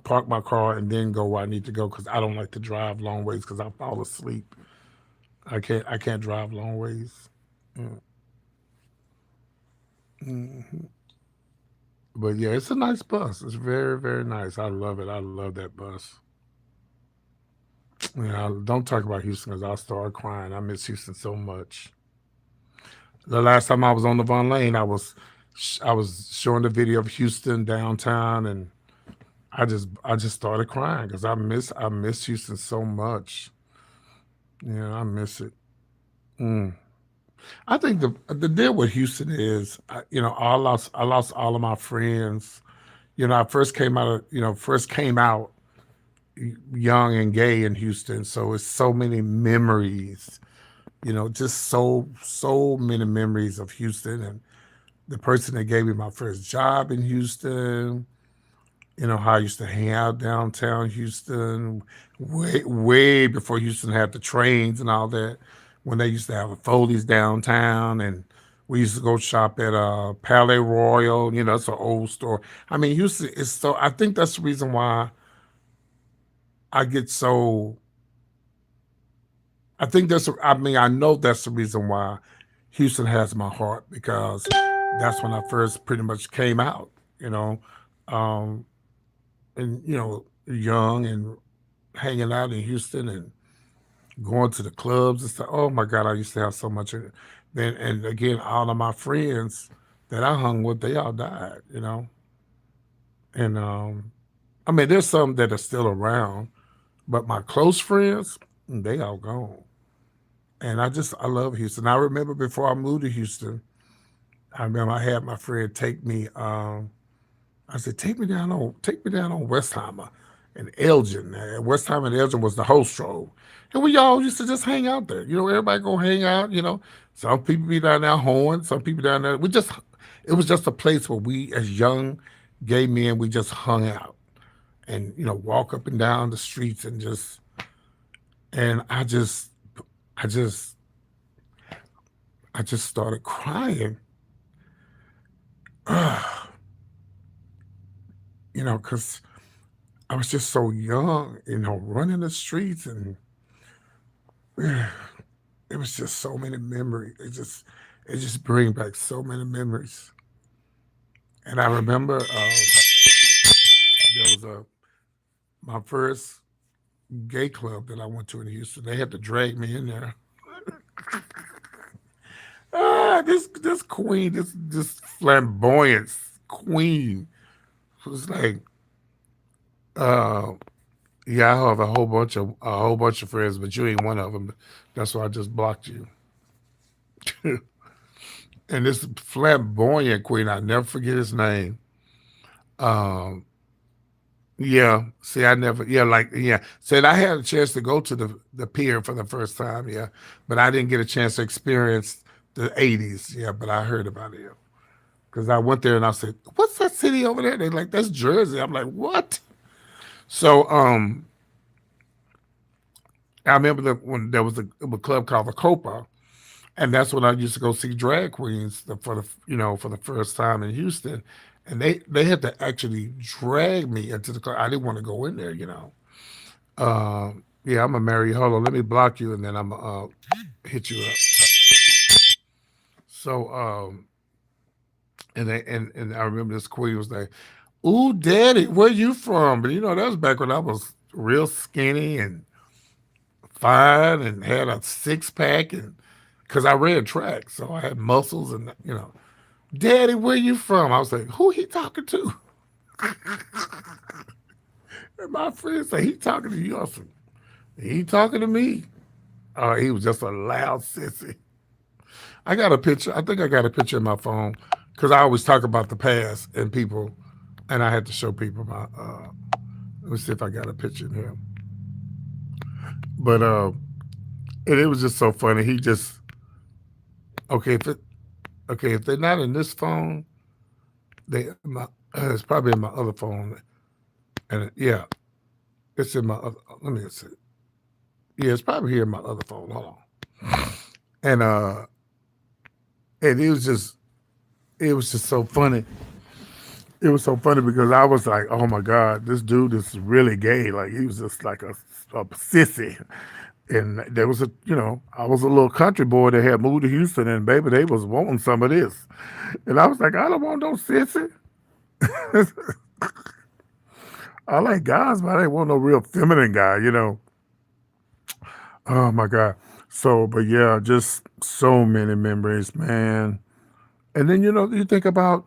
park my car and then go where I need to go because I don't like to drive long ways because I fall asleep. I can't drive long ways. Mm. Mhm. But yeah, it's a nice bus. It's very, very nice. I love it. I love that bus. Yeah, don't talk about Houston because I'll start crying. I miss Houston so much. The last time I was on the Von Lane, I was showing the video of Houston downtown, and I just started crying because I miss Houston so much. Yeah, I miss it. Mm. I think the deal with Houston is, I lost all of my friends. I first came out young and gay in Houston, so it's so many memories. Just so many memories of Houston and the person that gave me my first job in Houston. How I used to hang out downtown Houston, way before Houston had the trains and all that. When they used to have a Foley's downtown, and we used to go shop at Palais Royal. It's an old store. I mean, Houston is so. I think that's the reason why I get so. I think that's. I mean, I know that's the reason why Houston has my heart because that's when I first pretty much came out. You know, um, and young and hanging out in Houston and going to the clubs and stuff. Oh my God, I used to have so much. Then and again, all of my friends that I hung with, they all died. And I mean, there's some that are still around, but my close friends, they all gone. And I love Houston. I remember before I moved to Houston, I remember I had my friend take me. I said, take me down on Westheimer and Elgin. Westheimer and Elgin was the host road. And we all used to just hang out there. Everybody go hang out. Some people be down there hoeing, some people down there. It was just a place where we, as young gay men, we just hung out and, walk up and down the streets and I just, I just started crying, because I was just so young, running the streets, and it was just so many memories. It just brings back so many memories. And I remember there was my first gay club that I went to in Houston. They had to drag me in there. This queen, this flamboyant queen was like, uh, yeah, I have a whole bunch of friends, but you ain't one of them. That's why I just blocked you. And this flamboyant queen, I never forget his name. Um, yeah, see, I never, yeah, like, yeah. Said I had a chance to go to the pier for the first time, yeah, but I didn't get a chance to experience the '80s, yeah. But I heard about it because I went there and I said, "What's that city over there?" They're like, "That's Jersey." I'm like, "What?" So, I remember when there was a club called the Copa, and that's when I used to go see drag queens for the first time in Houston, and they had to actually drag me into the club. I didn't want to go in there. Yeah, I'm gonna marry you. Hold on, let me block you, and then I'm gonna hit you up. So, and I remember this queen was like, "Ooh, daddy, where you from?" But that was back when I was real skinny and fine and had a six pack, and because I ran track, so I had muscles, and Daddy, where you from? I was like, who he talking to? And my friend said, he talking to you. I said, he ain't talking to me. Oh, he was just a loud sissy. I got a picture. I think I got a picture in my phone because I always talk about the past and people, and I had to show people my. Let me see if I got a picture in here. But and it was just so funny. He just if they're not in this phone, it's probably in my other phone, and yeah, it's in my other. Let me see. Yeah, it's probably here in my other phone. Hold on. And it was just so funny. It was so funny because I was like, oh my God, this dude is really gay. Like he was just like a sissy. And there was I was a little country boy that had moved to Houston, and baby, they was wanting some of this. And I was like, I don't want no sissy. I like guys, but I didn't want no real feminine guy, Oh my God. So, but yeah, just so many memories, man. And then, you think about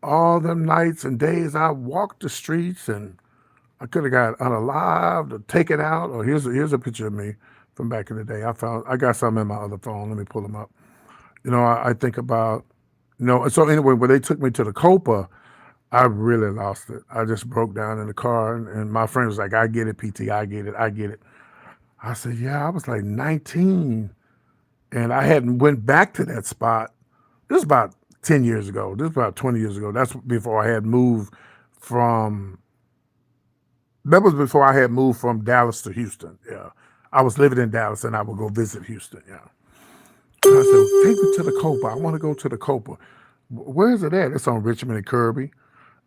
all them nights and days I walked the streets and I could have got unalived or taken out. Or here's a picture of me from back in the day. I got some in my other phone. Let me pull them up. I think about, so anyway, when they took me to the Copa, I really lost it. I just broke down in the car, and my friend was like, I get it, PT, I get it. I said, yeah, I was like 19, and I hadn't went back to that spot. This was about 10 years ago. This was about 20 years ago. That was before I had moved from Dallas to Houston. Yeah. I was living in Dallas, and I would go visit Houston. Yeah. And I said, take me to the Copa. I want to go to the Copa. Where is it at? It's on Richmond and Kirby.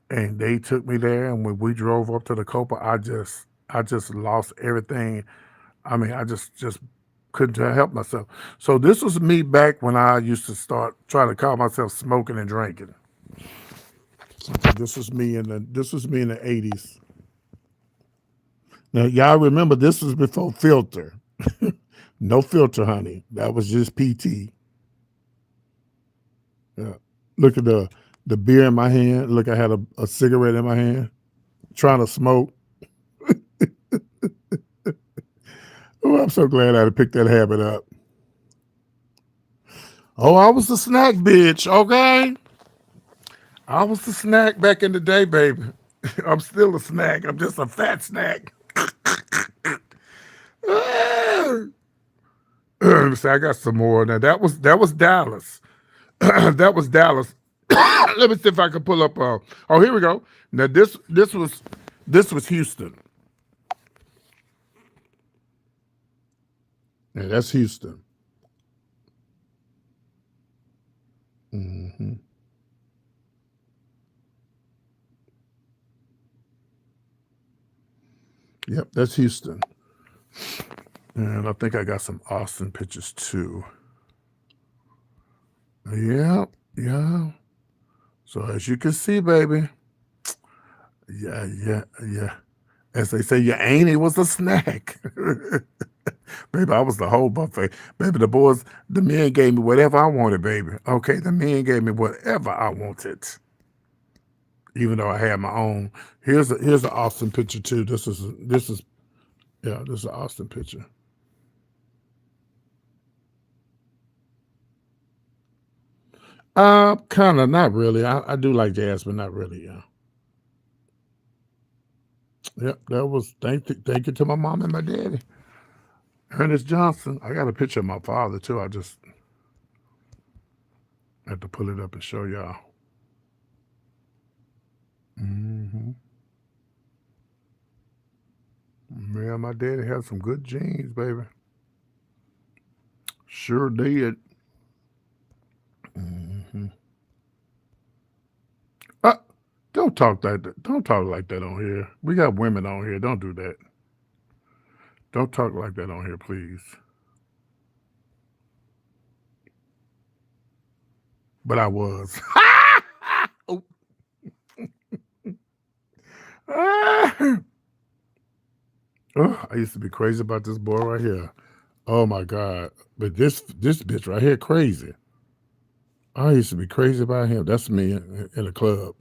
And they took me there, and when we drove up to the Copa, I just lost everything. I mean, I just couldn't help myself. So this was me back when I used to start trying to call myself smoking and drinking. This was me in the 80s. Now y'all remember this was before filter. No filter, honey. That was just PT. Yeah. Look at the beer in my hand. Look, I had a cigarette in my hand, trying to smoke. Oh, I'm so glad I picked that habit up. Oh, I was the snack bitch, okay? I was the snack back in the day, baby. I'm still a snack. I'm just a fat snack. See, I got some more. Now that was Dallas. That was Dallas. Let me see if I can pull up. Oh, here we go. Now this was Houston. Yeah, that's Houston. Mm-hmm. Yep, that's Houston. And I think I got some Austin pictures too. Yeah. So as you can see, baby. Yeah. As they say, your auntie was a snack. Baby, I was the whole buffet. Baby, the men gave me whatever I wanted, baby. Okay, the men gave me whatever I wanted. Even though I had my own. Here's an Austin picture too. This is an Austin picture. Kind of, not really. I do like jazz, but not really, yeah. Yep, that was thank you to my mom and my daddy. Ernest Johnson. I got a picture of my father too. I just had to pull it up and show y'all. Mm-hmm. Yeah, my daddy had some good genes, baby. Sure did. Mm-hmm. Don't talk like that. Don't talk like that on here. We got women on here. Don't do that. Don't talk like that on here, please. But I was. Oh. Oh, I used to be crazy about this boy right here. Oh my God. But this bitch right here, crazy. I used to be crazy about him. That's me in a club.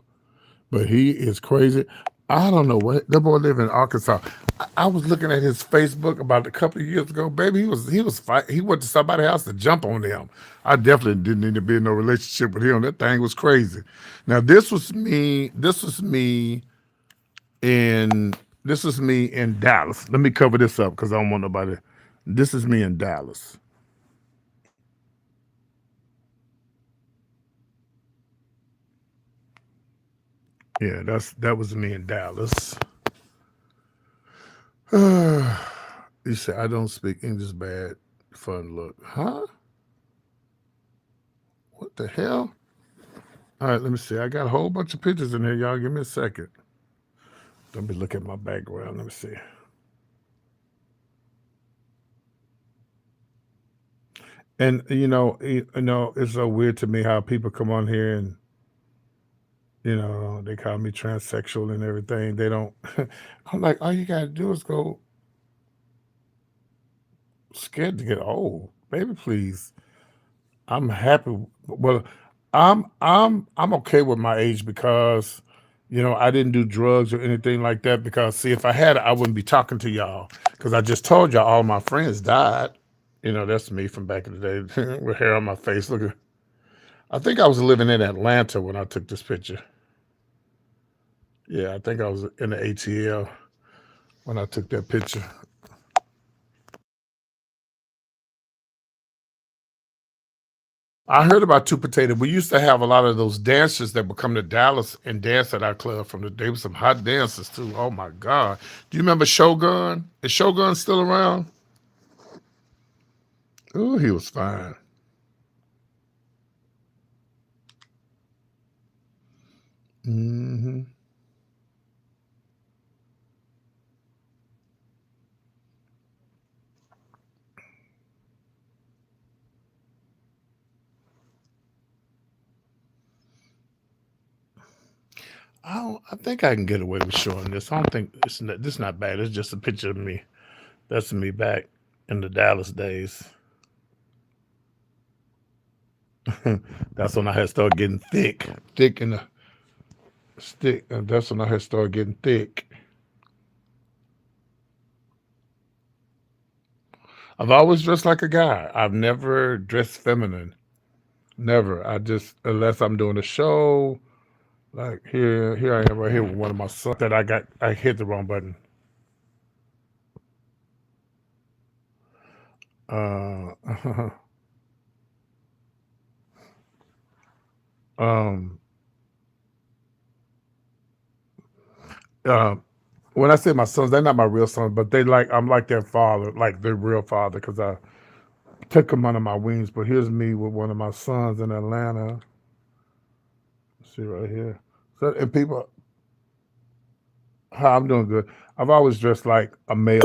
But he is crazy. I don't know what that boy live in Arkansas. I was looking at his Facebook about a couple of years ago. Baby, he was fight. He went to somebody's house to jump on them. I definitely didn't need to be in no relationship with him. That thing was crazy. Now this was me. In this is me in Dallas. Let me cover this up because I don't want nobody. This is me in Dallas. Yeah, that was me in Dallas. You said I don't speak English bad. Fun look, huh? What the hell? All right, let me see. I got a whole bunch of pictures in here, y'all. Give me a second. Let me look at my background. Let me see. And it's so weird to me how people come on here and they call me transsexual and everything. They don't. I'm like, all you gotta do is go. Scared to get old, baby. Please. I'm happy. Well, I'm okay with my age because, I didn't do drugs or anything like that. Because see, if I had it, I wouldn't be talking to y'all. Because I just told y'all all my friends died. That's me from back in the day with hair on my face. Look at. I think I was living in Atlanta when I took this picture. Yeah, I think I was in the ATL when I took that picture. I heard about Two Potato. We used to have a lot of those dancers that would come to Dallas and dance at our club. They were some hot dancers too. Oh my God! Do you remember Shogun? Is Shogun still around? Oh, he was fine. hmm I think I can get away with showing this. I don't think this not bad. It's just a picture of me. That's me back in the Dallas days. That's when I had started getting thick in the stick. And that's when I had started getting thick. I've always dressed like a guy. I've never dressed feminine. Never. I just unless I'm doing a show, like here I am right here with one of my sons that I hit the wrong button. Uh um uh when I say my sons, they're not my real sons, but I'm like their father, like their real father, because I took them under my wings. But here's me with one of my sons in Atlanta. See right here. So and people, hi, I'm doing good. I've always dressed like a male.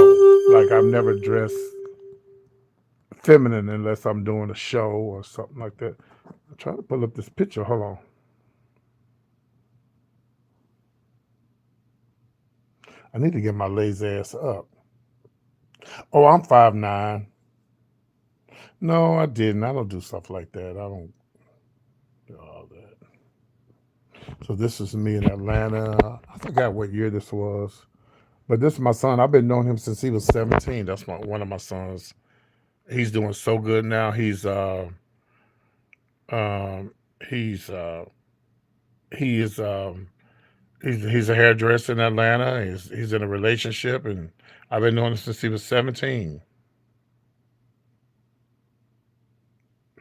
Like I've never dressed feminine unless I'm doing a show or something like that. I'm trying to pull up this picture. Hold on. I need to get my lazy ass up. Oh, I'm 5'9". No, I didn't. I don't do stuff like that. I don't do all that. So this is me in Atlanta. I forgot what year this was. But this is my son. I've been knowing him since he was 17. That's one of my sons. He's doing so good now. Um he's he is he's a hairdresser in Atlanta. He's in a relationship, and I've been knowing him since he was 17.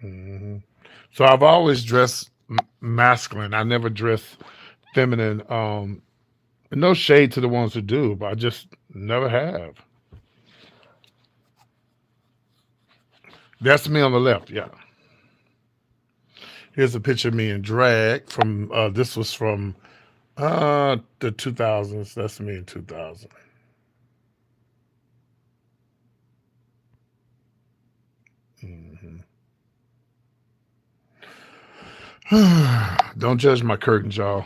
hmm So I've always dressed masculine. I never dressed feminine. No shade to the ones who do, but I just never have. That's me on the left. Yeah. Here's a picture of me in drag from. This was from the 2000s. That's me in 2000. hmm Don't judge my curtains, y'all.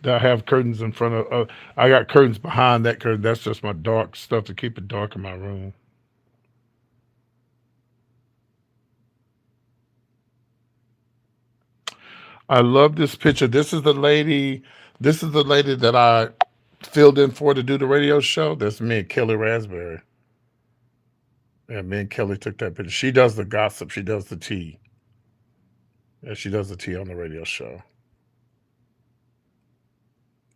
I have curtains in front of. I got curtains behind that curtain. That's just my dark stuff to keep it dark in my room. I love this picture. This is the lady. This is the lady that I filled in for to do the radio show. That's me and Kelly Raspberry. Yeah, me and Kelly took that picture. She does the gossip. She does the tea. Yeah, she does the tea on the radio show.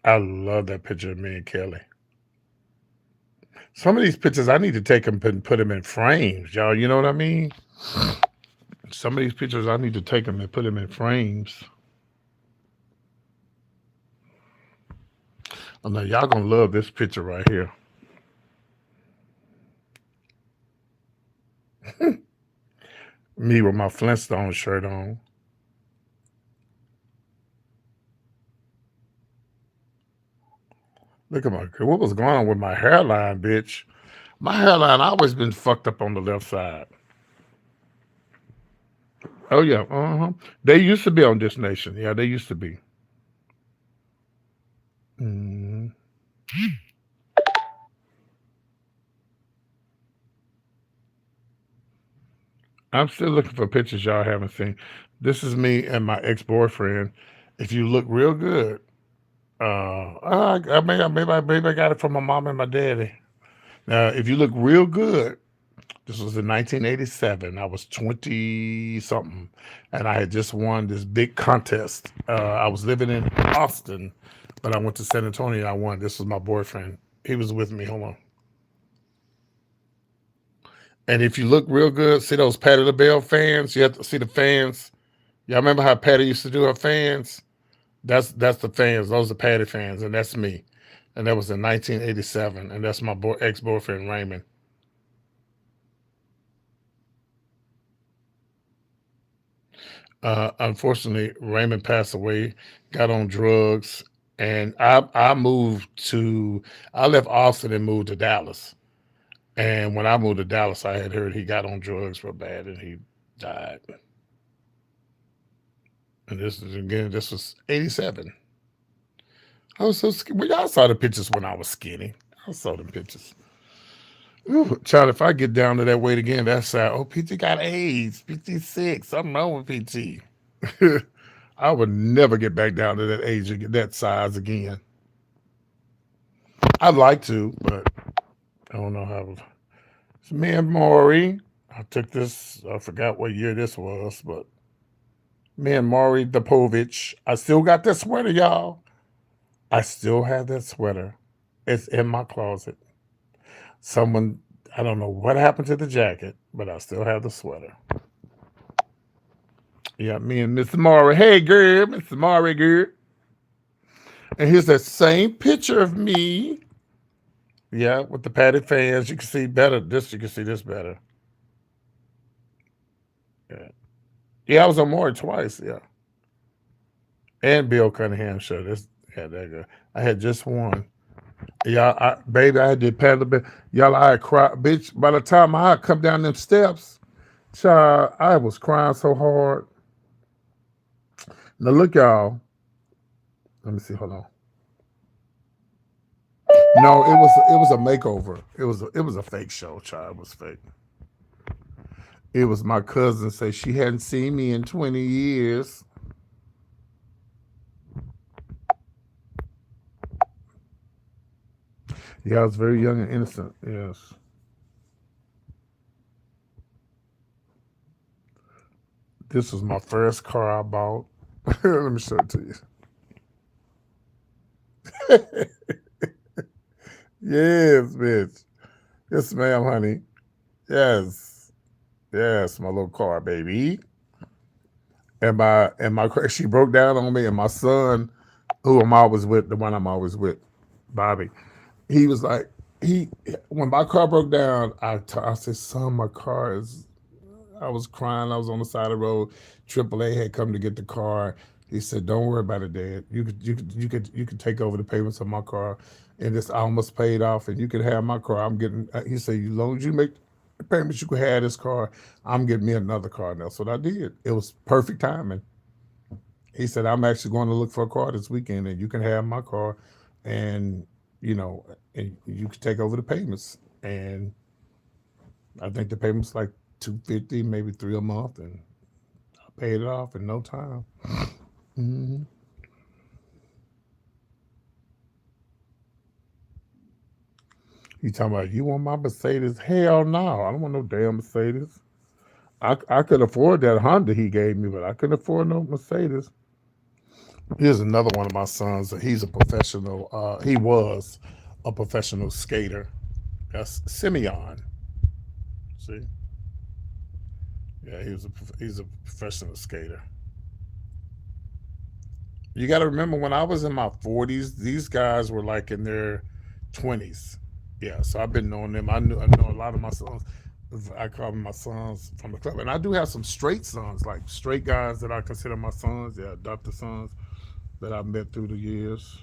I love that picture of me and Kelly. Some of these pictures I need to take them and put them in frames, y'all. You know what I mean? Some of these pictures I need to take them and put them in frames. I know y'all gonna love this picture right here. Me with my Flintstone shirt on. Look at what was going on with my hairline, bitch? My hairline always been fucked up on the left side. Oh yeah, They used to be on This Nation. Yeah, they used to be. Mm. I'm still looking for pictures y'all haven't seen. This is me and my ex-boyfriend. If you look real good, maybe I got it from my mom and my daddy. Now, if you look real good, this was in 1987. I was 20 something, and I had just won this big contest. I was living in Austin, but I went to San Antonio. I won. This was my boyfriend. He was with me. Hold on. And if you look real good, see those Patti LaBelle fans? You have to see the fans. Y'all remember how Patti used to do her fans? That's the fans. Those are Patti fans, and that's me. And that was in 1987, and that's my ex-boyfriend, Raymond. Unfortunately, Raymond passed away, got on drugs, and I left Austin and moved to Dallas. And when I moved to Dallas, I had heard he got on drugs real bad and he died. And this was 87. I was so skinny. Well, y'all saw the pictures when I was skinny. I saw them pictures. Ooh, child, if I get down to that weight again, that's sad. Oh, PT got AIDS. PT sick. Something wrong with PT. I would never get back down to that age and get that size again. I'd like to, but I don't know how. It's me and Maury. I took this, I forgot what year this was, but me and Maury Dapovich. I still got that sweater, y'all. I still have that sweater. It's in my closet. Someone, I don't know what happened to the jacket, but I still have the sweater. Yeah, me and Mr. Maury. Hey, girl, Mr. Maury, girl. And here's that same picture of me. Yeah, with the Patti fans. You can see better. You can see this better. Yeah, I was on Maury twice, yeah. And Bill Cunningham show. There you go. I had just one. Y'all, baby, I did Patti LaBelle. Y'all, I had cried, bitch. By the time I come down them steps, child, I was crying so hard. Now look, y'all. Let me see. Hold on. No, it was a makeover. It was a fake show, child. It was fake. It was my cousin say she hadn't seen me in 20 years. Yeah, I was very young and innocent. Yes. This was my first car I bought. Let me show it to you. Yes, bitch. Yes, ma'am, honey. Yes. Yes, my little car, baby. And my she broke down on me, and my son, who I'm always with, the one I'm always with, Bobby, he was like, when my car broke down, I said, son, my car is, I was crying. I was on the side of the road. AAA had come to get the car. He said, don't worry about it, Dad. You could take over the payments of my car, and it's almost paid off, and you could have my car. He said, as long as you make the payments, you could have this car. I'm getting me another car. And that's what I did. It was perfect timing. He said, I'm actually going to look for a car this weekend, and you can have my car, and and you can take over the payments. And I think the payments like $250, maybe $3 a month, and I paid it off in no time. Mm-hmm. He talking about, you want my Mercedes? Hell no, I don't want no damn Mercedes. I could afford that Honda he gave me, but I couldn't afford no Mercedes. Here's another one of my sons. He's a professional. He was a professional skater. That's Simeon. See, yeah, he's a professional skater. You got to remember, when I was in my 40s, these guys were like in their 20s. Yeah, so I've been knowing them. I know a lot of my sons. I call them my sons from the club, and I do have some straight sons, like straight guys that I consider my sons. Yeah, adopted sons that I've met through the years.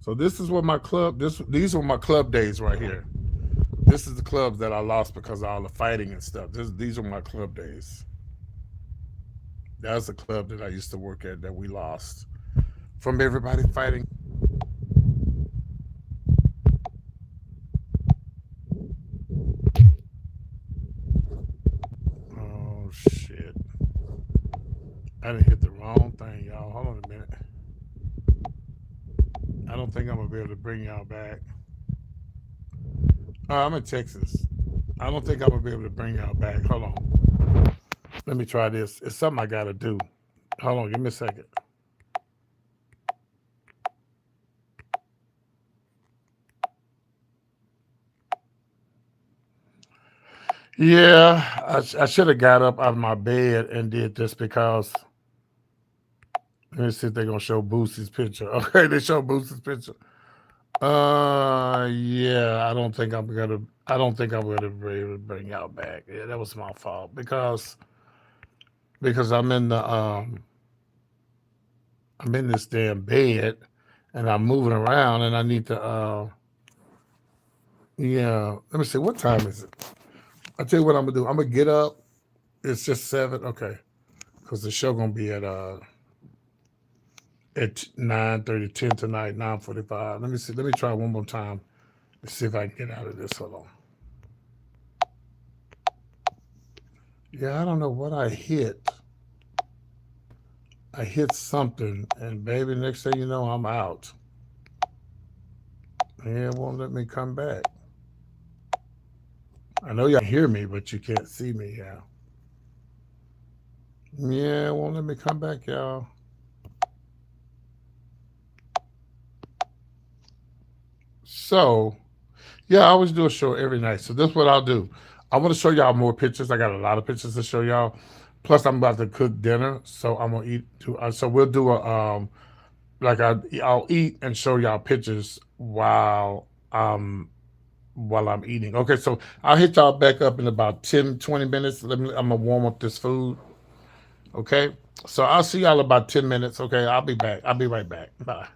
So this is what my club. These were my club days right here. This is the clubs that I lost because of all the fighting and stuff. These are my club days. That's a club that I used to work at that we lost from everybody fighting. Oh shit! I didn't hit the wrong thing, y'all. Hold on a minute. I don't think I'm gonna be able to bring y'all back. I'm in Texas. I don't think I'm gonna be able to bring y'all back. Hold on. Let me try this. It's something I gotta do. Hold on, give me a second. Yeah, I should have got up out of my bed and did this because let me see if they're gonna show Boosie's picture. Okay, they show Boosie's picture. Yeah, I don't think I'm gonna be able to bring y'all back. Yeah, that was my fault because I'm in this damn bed and I'm moving around and I need to yeah, let me see, what time is it? I'll tell you what I'm gonna do. I'm gonna get up. It's just 7, okay. Because the show gonna be at 9:30, 10 tonight, 9:45. Let me see. Let me try one more time. Let's see if I can get out of this. Hold on. Yeah, I don't know what I hit. I hit something, and baby, next thing you know, I'm out. Yeah, it won't let me come back. I know y'all hear me, but you can't see me, yeah. Yeah, it won't let me come back, y'all. So, yeah, I always do a show every night. So this is what I'll do. I want to show y'all more pictures. I got a lot of pictures to show y'all. Plus, I'm about to cook dinner, so I'm gonna eat too. So we'll do a like I'll eat and show y'all pictures while I'm eating. Okay, so I'll hit y'all back up in about 10, 20 minutes. I'm gonna warm up this food. Okay, so I'll see y'all about 10 minutes. Okay, I'll be back. I'll be right back. Bye.